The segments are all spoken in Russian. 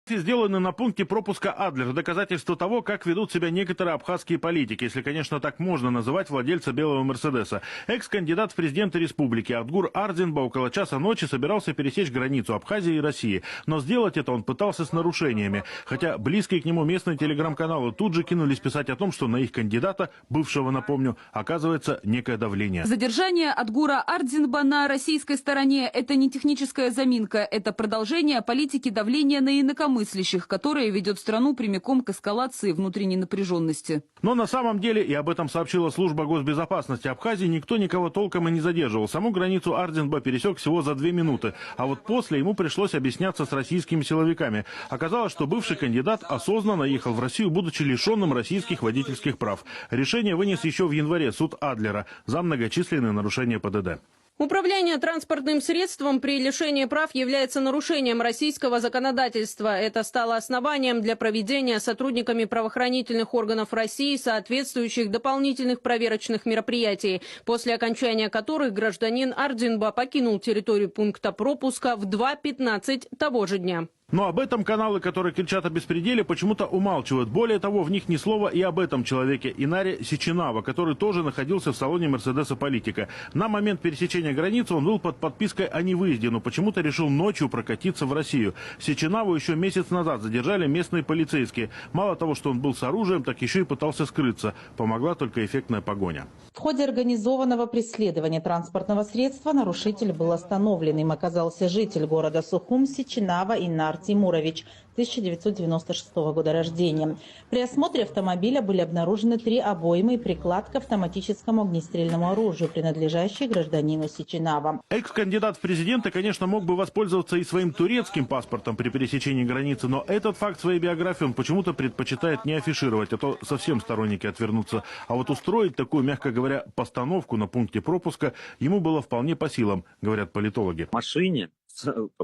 Сделаны на пункте пропуска Адлер. Доказательство того, как ведут себя некоторые абхазские политики, если, конечно, так можно называть владельца белого Мерседеса. Экс-кандидат в президенты республики Адгур Ардзинба около часа ночи собирался пересечь границу Абхазии и России. Но сделать это он пытался с нарушениями. Хотя близкие к нему местные телеграм-каналы тут же кинулись писать о том, что на их кандидата, бывшего, напомню, оказывается некое давление. Задержание Адгура Ардзинба на российской стороне – это не техническая заминка, это продолжение политики давления на инакомыслящих, которая ведет страну прямиком к эскалации внутренней напряженности. Но на самом деле, и об этом сообщила служба госбезопасности Абхазии, никто никого толком и не задерживал. Саму границу Ардзинба пересек всего за 2 минуты. А вот после ему пришлось объясняться с российскими силовиками. Оказалось, что бывший кандидат осознанно ехал в Россию, будучи лишенным российских водительских прав. Решение вынес еще в январе суд Адлера за многочисленные нарушения ПДД. Управление транспортным средством при лишении прав является нарушением российского законодательства. Это стало основанием для проведения сотрудниками правоохранительных органов России соответствующих дополнительных проверочных мероприятий, после окончания которых гражданин Ардзинба покинул территорию пункта пропуска в 2:15 того же дня. Но об этом каналы, которые кричат о беспределе, почему-то умалчивают. Более того, в них ни слова и об этом человеке, Инаре Сеченава, который тоже находился в салоне Мерседеса Политика. На момент пересечения границы он был под подпиской о невыезде, но почему-то решил ночью прокатиться в Россию. Сеченаву еще месяц назад задержали местные полицейские. Мало того, что он был с оружием, так еще и пытался скрыться. Помогла только эффектная погоня. В ходе организованного преследования транспортного средства нарушитель был остановлен. Им оказался житель города Сухум Сеченава Инар Тимурович, 1996 года рождения. При осмотре автомобиля были обнаружены 3 обоймы и приклад к автоматическому огнестрельному оружию, принадлежащие гражданину Сеченава. Экс-кандидат в президенты, конечно, мог бы воспользоваться и своим турецким паспортом при пересечении границы, но этот факт своей биографии он почему-то предпочитает не афишировать, а то совсем сторонники отвернутся. А вот устроить такую, мягко говоря, постановку на пункте пропуска ему было вполне по силам, говорят политологи. В машине,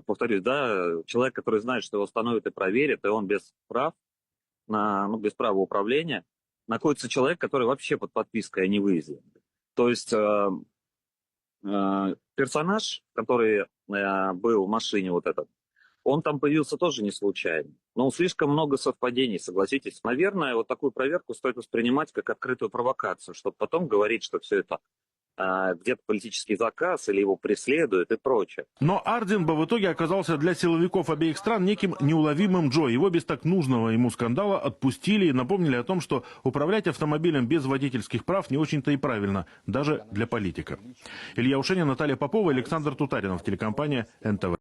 повторюсь, да, человек, который знает, что его остановят и проверят, и он без прав, без права управления, находится человек, который вообще под подпиской о невыезде. То есть персонаж, который был в машине вот этот, он там появился тоже не случайно. Но слишком много совпадений, согласитесь. Наверное, вот такую проверку стоит воспринимать как открытую провокацию, чтобы потом говорить, что все это где-то политический заказ или его преследуют и прочее. Но Ардзинба в итоге оказался для силовиков обеих стран неким неуловимым Джо. Его без так нужного ему скандала отпустили и напомнили о том, что управлять автомобилем без водительских прав не очень-то и правильно, даже для политика. Илья Ушенин, Наталья Попова, Александр Тутаринов, телекомпания НТВ.